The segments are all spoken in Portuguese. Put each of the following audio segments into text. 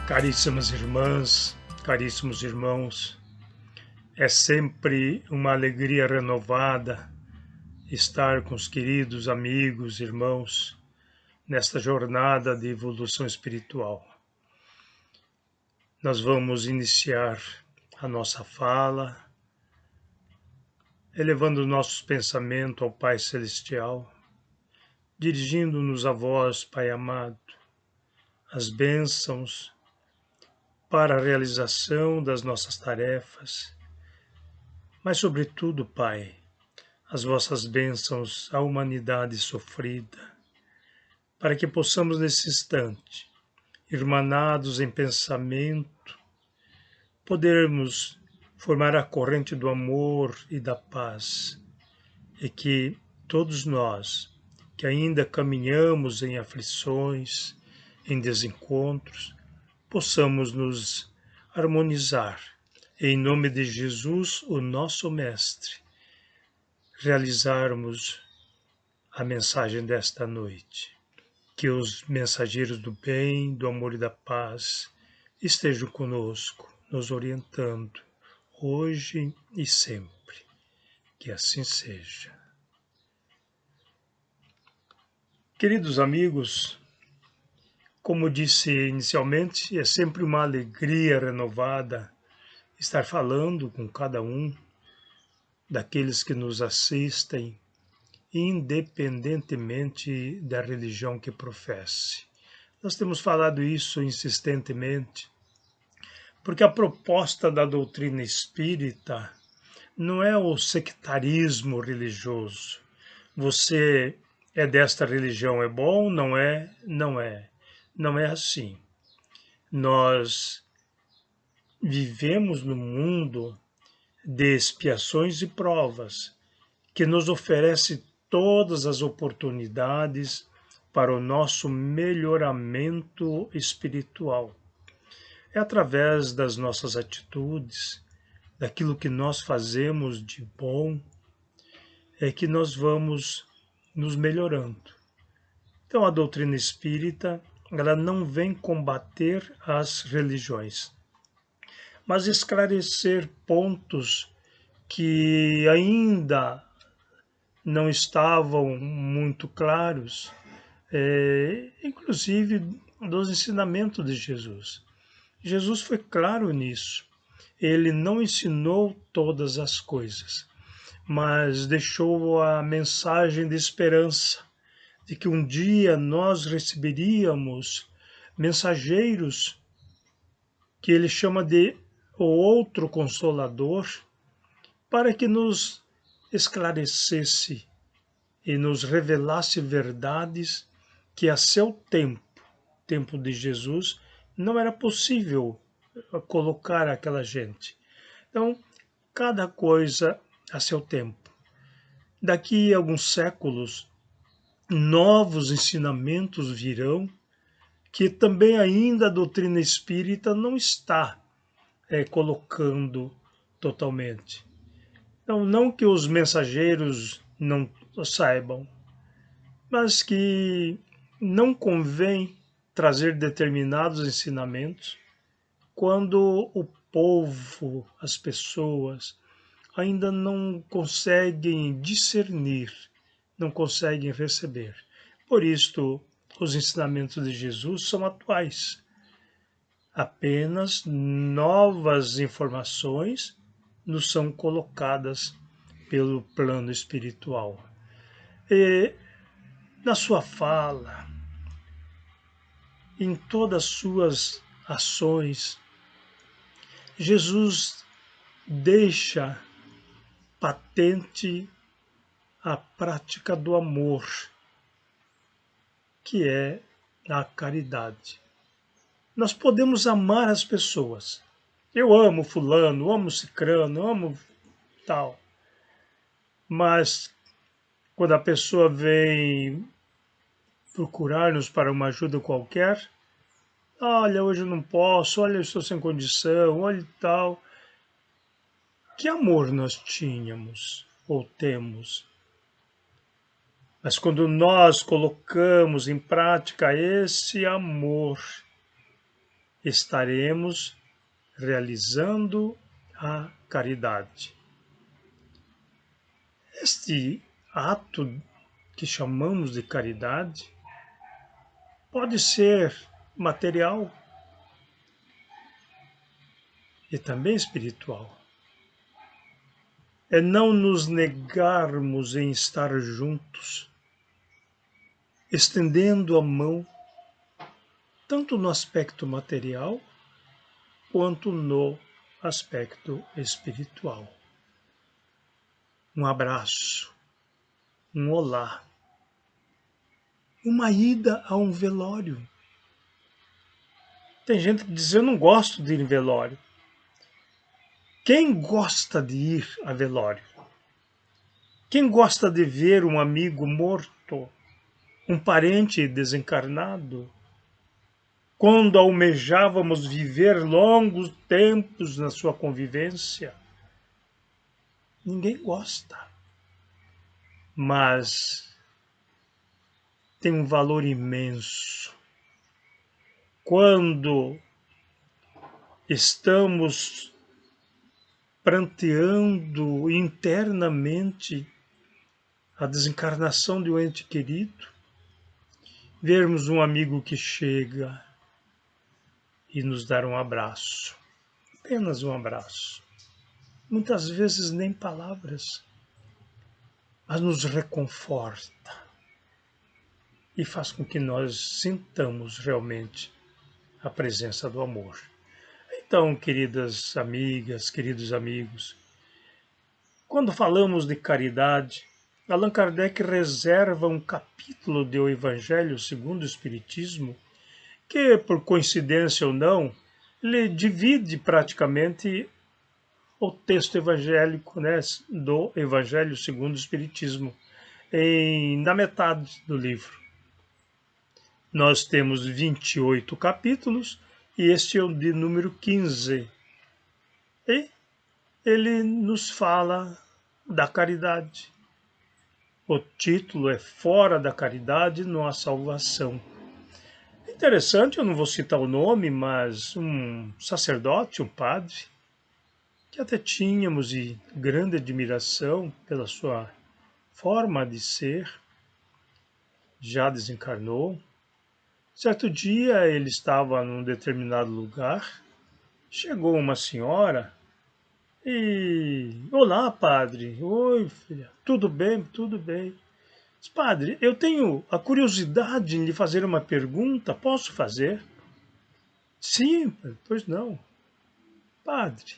Caríssimas irmãs, caríssimos irmãos, é sempre uma alegria renovada estar com os queridos amigos, irmãos, nesta jornada de evolução espiritual. Nós vamos iniciar a nossa fala, elevando nossos pensamentos ao Pai Celestial, dirigindo-nos a vós, Pai amado, as bênçãos para a realização das nossas tarefas, mas, sobretudo, Pai, as vossas bênçãos à humanidade sofrida, para que possamos, nesse instante, irmanados em pensamento, podermos formar a corrente do amor e da paz, e que todos nós, que ainda caminhamos em aflições, em desencontros, possamos nos harmonizar, em nome de Jesus, o nosso Mestre, realizarmos a mensagem desta noite. Que os mensageiros do bem, do amor e da paz estejam conosco, nos orientando, hoje e sempre. Que assim seja. Queridos amigos, como disse inicialmente, é sempre uma alegria renovada estar falando com cada um daqueles que nos assistem, independentemente da religião que professe. Nós temos falado isso insistentemente, porque a proposta da doutrina espírita não é o sectarismo religioso. Você é desta religião, é bom? Não é? Não é. Não é assim. Nós vivemos num mundo de expiações e provas que nos oferece todas as oportunidades para o nosso melhoramento espiritual. É através das nossas atitudes, daquilo que nós fazemos de bom, é que nós vamos nos melhorando. Então a doutrina espírita, ela não vem combater as religiões, mas esclarecer pontos que ainda não estavam muito claros, inclusive dos ensinamentos de Jesus. Jesus foi claro nisso. Ele não ensinou todas as coisas, mas deixou a mensagem de esperança, de que um dia nós receberíamos mensageiros que ele chama de o outro Consolador, para que nos esclarecesse e nos revelasse verdades que a seu tempo de Jesus, não era possível colocar aquela gente. Então, cada coisa a seu tempo. Daqui a alguns séculos, novos ensinamentos virão, que também ainda a doutrina espírita não está colocando totalmente. Então, não que os mensageiros não saibam, mas que não convém trazer determinados ensinamentos quando o povo, as pessoas, ainda não conseguem discernir, não conseguem receber. Por isto, os ensinamentos de Jesus são atuais. Apenas novas informações nos são colocadas pelo plano espiritual. E na sua fala, em todas as suas ações, Jesus deixa patente a prática do amor, que é a caridade. Nós podemos amar as pessoas. Eu amo fulano, amo cicrano, amo tal. Mas quando a pessoa vem procurar-nos para uma ajuda qualquer, olha, hoje eu não posso, olha, eu estou sem condição, olha e tal. Que amor nós tínhamos ou temos? Mas quando nós colocamos em prática esse amor, estaremos realizando a caridade. Este ato que chamamos de caridade pode ser material e também espiritual. É não nos negarmos em estar juntos, estendendo a mão, tanto no aspecto material quanto no aspecto espiritual. Um abraço, um olá, uma ida a um velório. Tem gente que diz, eu não gosto de ir em velório. Quem gosta de ir a velório? Quem gosta de ver um amigo morto, um parente desencarnado? Quando almejávamos viver longos tempos na sua convivência? Ninguém gosta. Mas tem um valor imenso. Quando estamos pranteando internamente a desencarnação de um ente querido, vermos um amigo que chega e nos dar um abraço, apenas um abraço, muitas vezes nem palavras, mas nos reconforta e faz com que nós sintamos realmente a presença do amor. Então, queridas amigas, queridos amigos, quando falamos de caridade, Allan Kardec reserva um capítulo do Evangelho segundo o Espiritismo, que, por coincidência ou não, ele divide praticamente o texto evangélico, né, do Evangelho segundo o Espiritismo, na metade do livro. Nós temos 28 capítulos e este é o de número 15. E ele nos fala da caridade. O título é Fora da Caridade não há salvação. Interessante, eu não vou citar o nome, mas um sacerdote, um padre, que até tínhamos de grande admiração pela sua forma de ser, já desencarnou. Certo dia ele estava num determinado lugar, chegou uma senhora e... Olá, padre. Oi, filha. Tudo bem? Tudo bem. Diz, padre, eu tenho a curiosidade em lhe fazer uma pergunta. Posso fazer? Sim, pois não. Padre,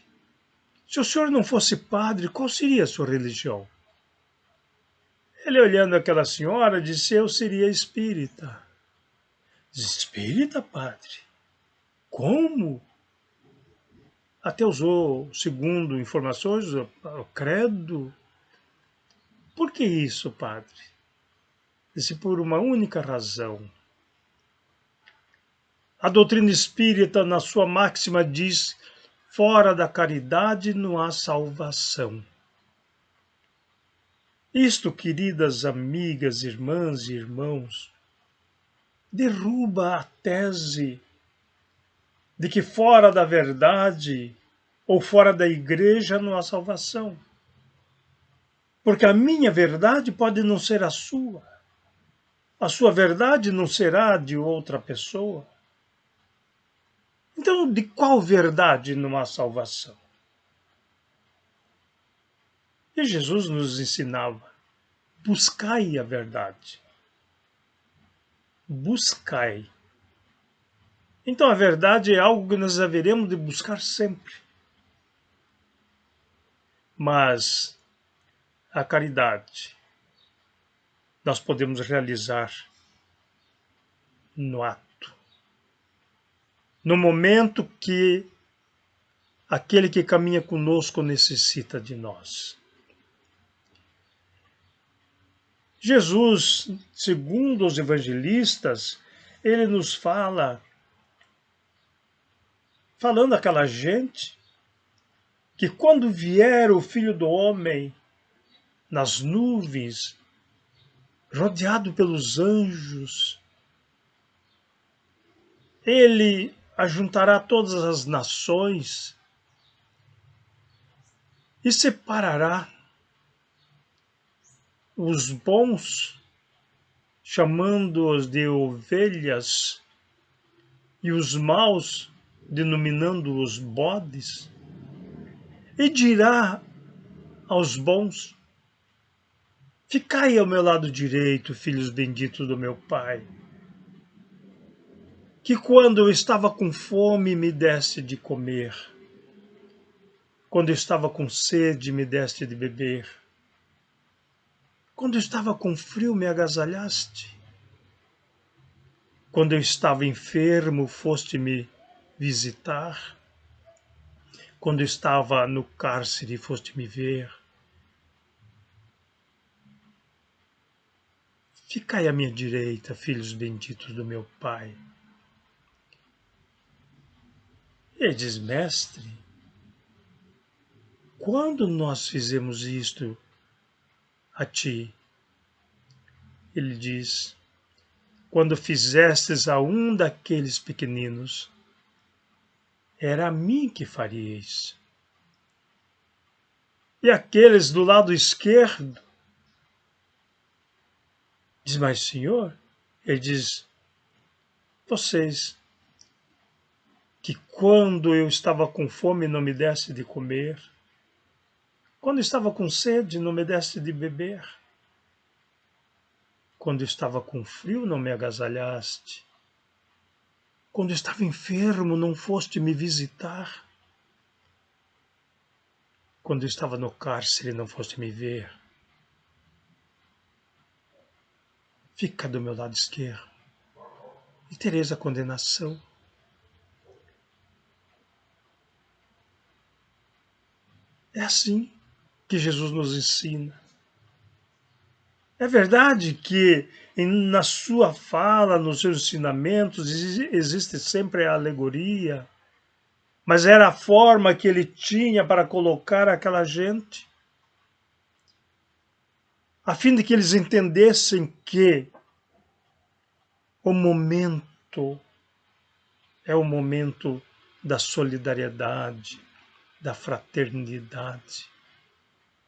se o senhor não fosse padre, qual seria a sua religião? Ele, olhando aquela senhora, disse, eu seria espírita. Diz, espírita, padre? Como? Até usou, segundo informações, o credo. Por que isso, padre? Disse, por uma única razão. A doutrina espírita, na sua máxima, diz, fora da caridade não há salvação. Isto, queridas amigas, irmãs e irmãos, derruba a tese de que fora da verdade ou fora da igreja não há salvação. Porque a minha verdade pode não ser a sua verdade não será de outra pessoa. Então, de qual verdade não há salvação? E Jesus nos ensinava, buscai a verdade. Buscai. Então a verdade é algo que nós haveremos de buscar sempre. Mas a caridade nós podemos realizar no ato. No momento que aquele que caminha conosco necessita de nós. Jesus, segundo os evangelistas, ele nos fala, falando àquela gente, que quando vier o Filho do Homem nas nuvens, rodeado pelos anjos, ele ajuntará todas as nações e separará os bons, chamando-os de ovelhas, e os maus, denominando-os bodes, e dirá aos bons: ficai ao meu lado direito, filhos benditos do meu Pai, que quando eu estava com fome me deste de comer, quando eu estava com sede me deste de beber, quando eu estava com frio me agasalhaste, quando eu estava enfermo foste me visitar, quando eu estava no cárcere foste me ver. Ficai à minha direita, filhos benditos do meu Pai. Ele diz: mestre, quando nós fizemos isto a ti? Ele diz: quando fizestes a um daqueles pequeninos, era a mim que faríeis. E aqueles do lado esquerdo, diz: mas Senhor, ele diz: vocês que quando eu estava com fome não me deste de comer, quando estava com sede não me deste de beber, quando estava com frio não me agasalhaste, quando estava enfermo não foste me visitar, quando estava no cárcere não foste me ver. Fica do meu lado esquerdo e tereis a condenação. É assim que Jesus nos ensina. É verdade que na sua fala, nos seus ensinamentos, existe sempre a alegoria, mas era a forma que ele tinha para colocar aquela gente, a fim de que eles entendessem que o momento é o momento da solidariedade, da fraternidade,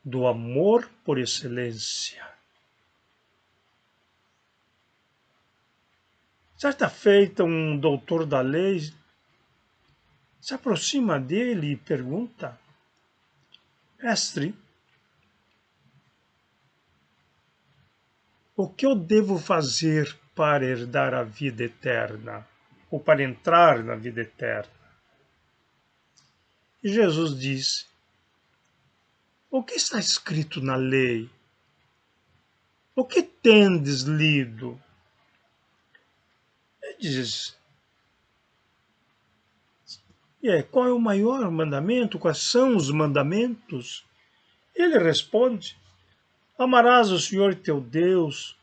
do amor por excelência. Certa feita, um doutor da lei se aproxima dele e pergunta: mestre, o que eu devo fazer para herdar a vida eterna? Ou para entrar na vida eterna? E Jesus diz: o que está escrito na lei? O que tendes lido? Ele diz: qual é o maior mandamento? Quais são os mandamentos? Ele responde: amarás o Senhor teu Deus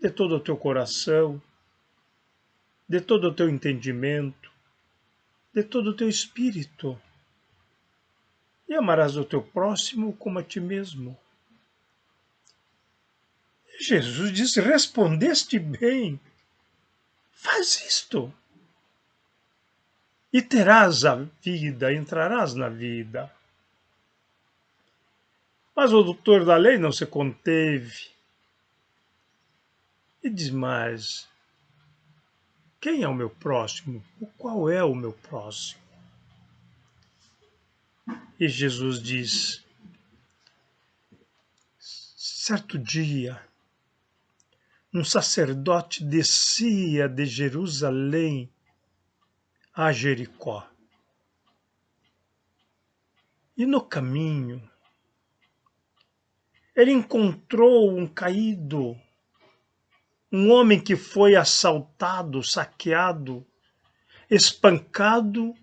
de todo o teu coração, de todo o teu entendimento, de todo o teu espírito, e amarás o teu próximo como a ti mesmo. Jesus disse: respondeste bem, faz isto, e terás a vida, entrarás na vida. Mas o doutor da lei não se conteve e diz: mas quem é o meu próximo? Qual é o meu próximo? E Jesus diz: certo dia, um sacerdote descia de Jerusalém a Jericó. E no caminho, ele encontrou um caído, um homem que foi assaltado, saqueado, espancado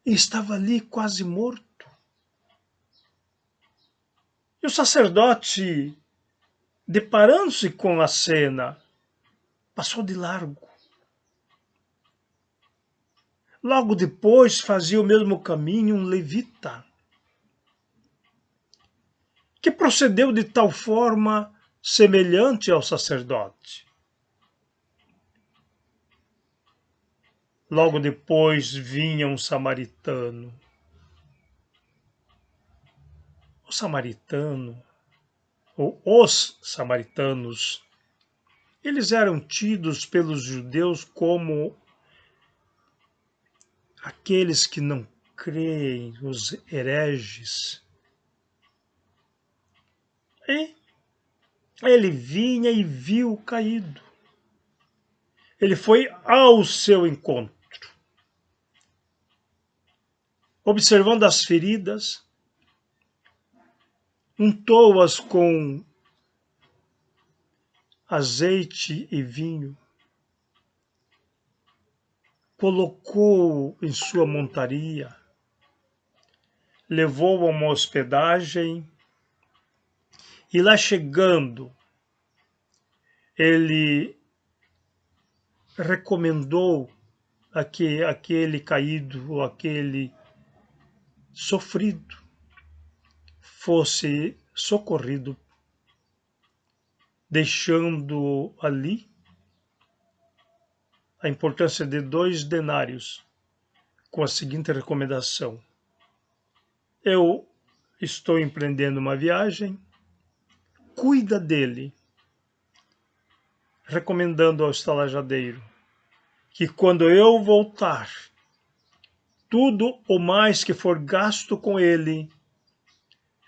e estava ali quase morto. E o sacerdote, deparando-se com a cena, passou de largo. Logo depois fazia o mesmo caminho um levita, que procedeu de tal forma semelhante ao sacerdote. Logo depois vinha um samaritano. O samaritano, ou os samaritanos, eles eram tidos pelos judeus como aqueles que não creem, os hereges. E ele vinha e viu caído. Ele foi ao seu encontro, observando as feridas, untou-as com azeite e vinho, colocou-o em sua montaria, levou-o a uma hospedagem e lá chegando, ele recomendou aquele caído ou aquele sofrido fosse socorrido, deixando ali a importância de 2 denários, com a seguinte recomendação: eu estou empreendendo uma viagem, cuida dele, recomendando ao estalajadeiro que quando eu voltar, tudo o mais que for gasto com ele,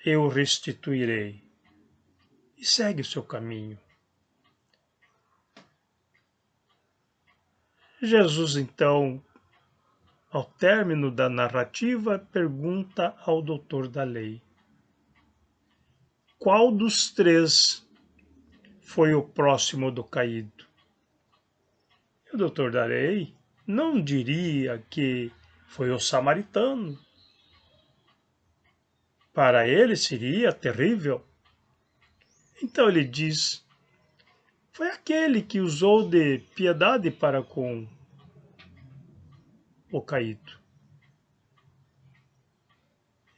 eu restituirei. E segue o seu caminho. Jesus, então, ao término da narrativa, pergunta ao doutor da lei: qual dos 3 foi o próximo do caído? E o doutor da lei não diria que foi o samaritano. Para ele seria terrível. Então ele diz: foi aquele que usou de piedade para com o caído.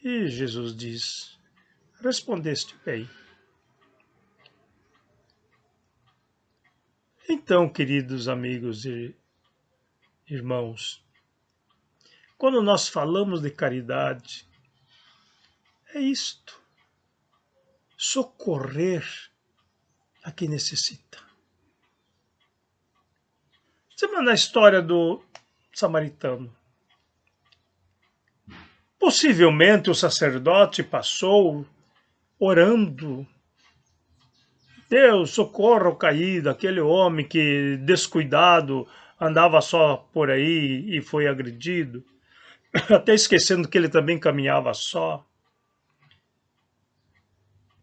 E Jesus diz: respondeste bem. Então, queridos amigos e irmãos, quando nós falamos de caridade, é isto: socorrer a quem necessita. Você vai na história do samaritano. Possivelmente o sacerdote passou orando: Deus, socorra o caído, aquele homem que, descuidado, andava só por aí e foi agredido, até esquecendo que ele também caminhava só.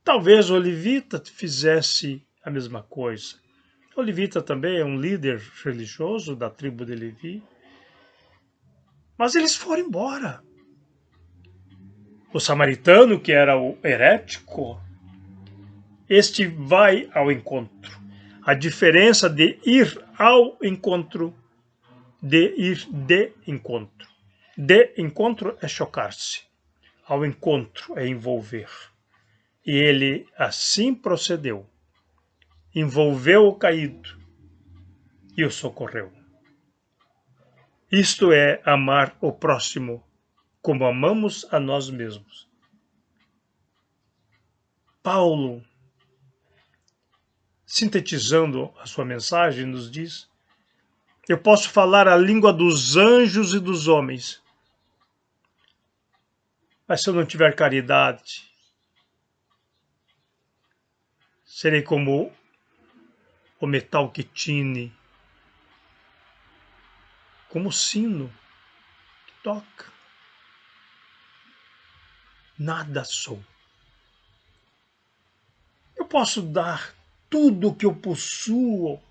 Talvez o levita fizesse a mesma coisa. O levita também é um líder religioso da tribo de Levi. Mas eles foram embora. O samaritano, que era o herético, este vai ao encontro. A diferença de ir ao encontro, de ir de encontro. De encontro é chocar-se. Ao encontro é envolver. E ele assim procedeu. Envolveu o caído e o socorreu. Isto é amar o próximo como amamos a nós mesmos. Paulo, sintetizando a sua mensagem, nos diz: eu posso falar a língua dos anjos e dos homens, mas se eu não tiver caridade, serei como o metal que tine, como o sino que toca. Nada sou. Eu posso dar tudo o que eu possuo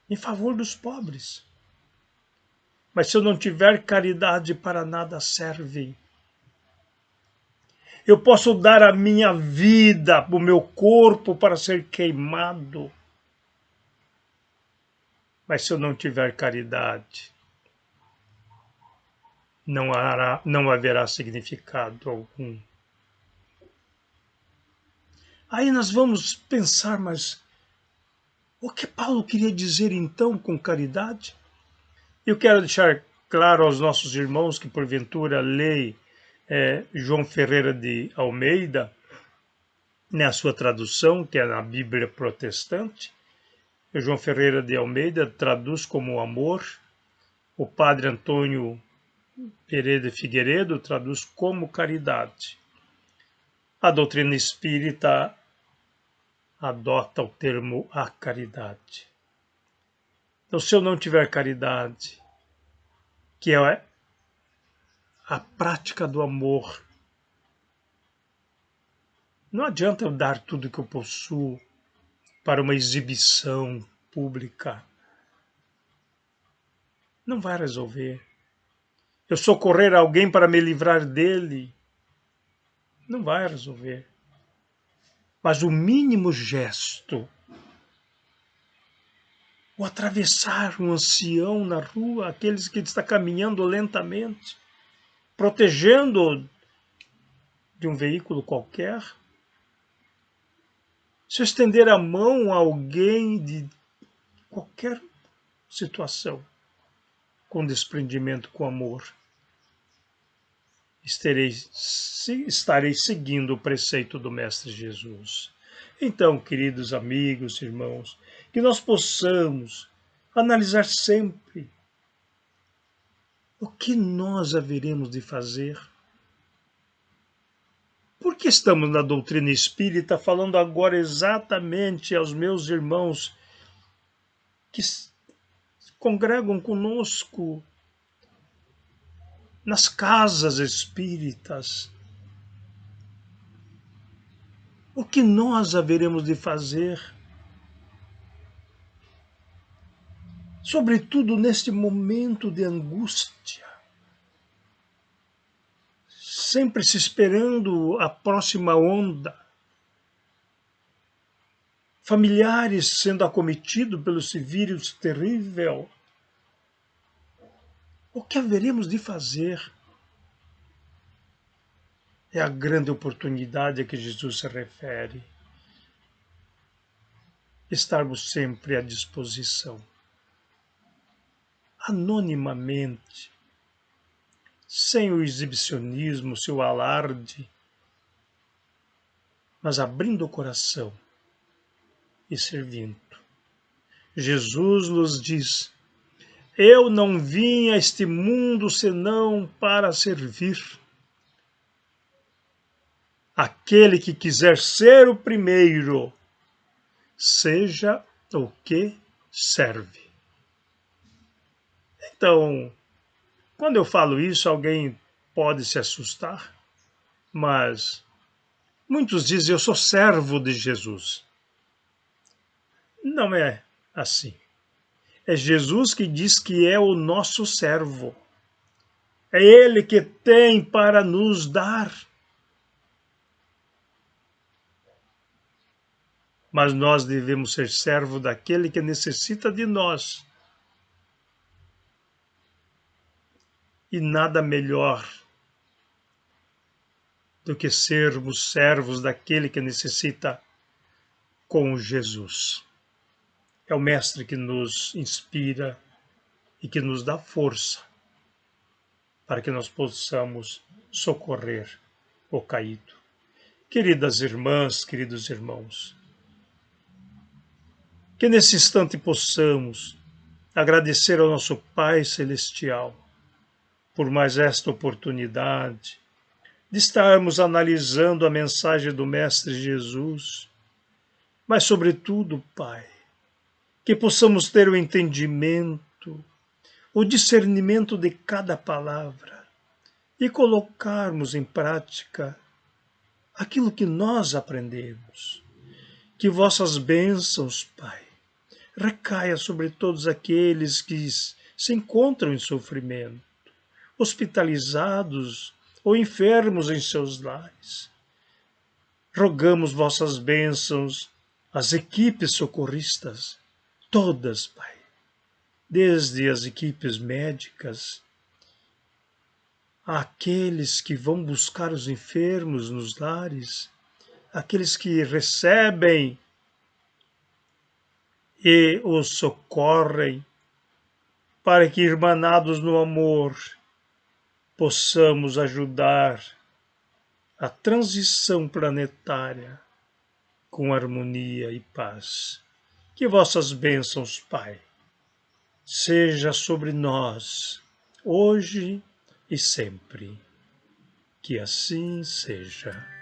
em favor dos pobres, mas se eu não tiver caridade, para nada serve. Eu posso dar a minha vida, o meu corpo para ser queimado, mas se eu não tiver caridade, não haverá significado algum. Aí nós vamos pensar, mas o que Paulo queria dizer então com caridade? Eu quero deixar claro aos nossos irmãos que porventura leem João Ferreira de Almeida, na sua tradução, que é na Bíblia Protestante. João Ferreira de Almeida traduz como amor, o padre Antônio Pereira de Figueiredo traduz como caridade. A doutrina espírita adota o termo a caridade. Então, se eu não tiver caridade, que é a prática do amor, não adianta eu dar tudo que eu possuo para uma exibição pública. Não vai resolver. Eu socorrer alguém para me livrar dele, não vai resolver. Mas o mínimo gesto, o atravessar um ancião na rua, aqueles que está caminhando lentamente, protegendo de um veículo qualquer, se eu estender a mão a alguém de qualquer situação, com desprendimento, com amor, estarei seguindo o preceito do Mestre Jesus. Então, queridos amigos, irmãos, que nós possamos analisar sempre o que nós haveremos de fazer. Por que estamos na doutrina espírita falando agora exatamente aos meus irmãos que congregam conosco nas casas espíritas? O que nós haveremos de fazer? Sobretudo neste momento de angústia, sempre se esperando a próxima onda, familiares sendo acometidos pelo esse vírus terrível. O que haveremos de fazer? É a grande oportunidade a que Jesus se refere. Estarmos sempre à disposição, anonimamente, sem o exibicionismo, seu alarde, mas abrindo o coração e servindo. Jesus nos diz: eu não vim a este mundo senão para servir. Aquele que quiser ser o primeiro, seja o que serve. Então, quando eu falo isso, alguém pode se assustar, mas muitos dizem: eu sou servo de Jesus. Não é assim. É Jesus que diz que é o nosso servo. É Ele que tem para nos dar. Mas nós devemos ser servo daquele que necessita de nós. E nada melhor do que sermos servos daquele que necessita com Jesus. É o Mestre que nos inspira e que nos dá força para que nós possamos socorrer o caído. Queridas irmãs, queridos irmãos, que nesse instante possamos agradecer ao nosso Pai Celestial por mais esta oportunidade de estarmos analisando a mensagem do Mestre Jesus, mas sobretudo, Pai, que possamos ter o entendimento, o discernimento de cada palavra e colocarmos em prática aquilo que nós aprendemos. Que vossas bênçãos, Pai, recaia sobre todos aqueles que se encontram em sofrimento, hospitalizados ou enfermos em seus lares. Rogamos vossas bênçãos às equipes socorristas, todas, Pai, desde as equipes médicas, àqueles que vão buscar os enfermos nos lares, aqueles que recebem e os socorrem, para que, irmanados no amor, possamos ajudar a transição planetária com harmonia e paz. Que vossas bênçãos, Pai, seja sobre nós, hoje e sempre. Que assim seja.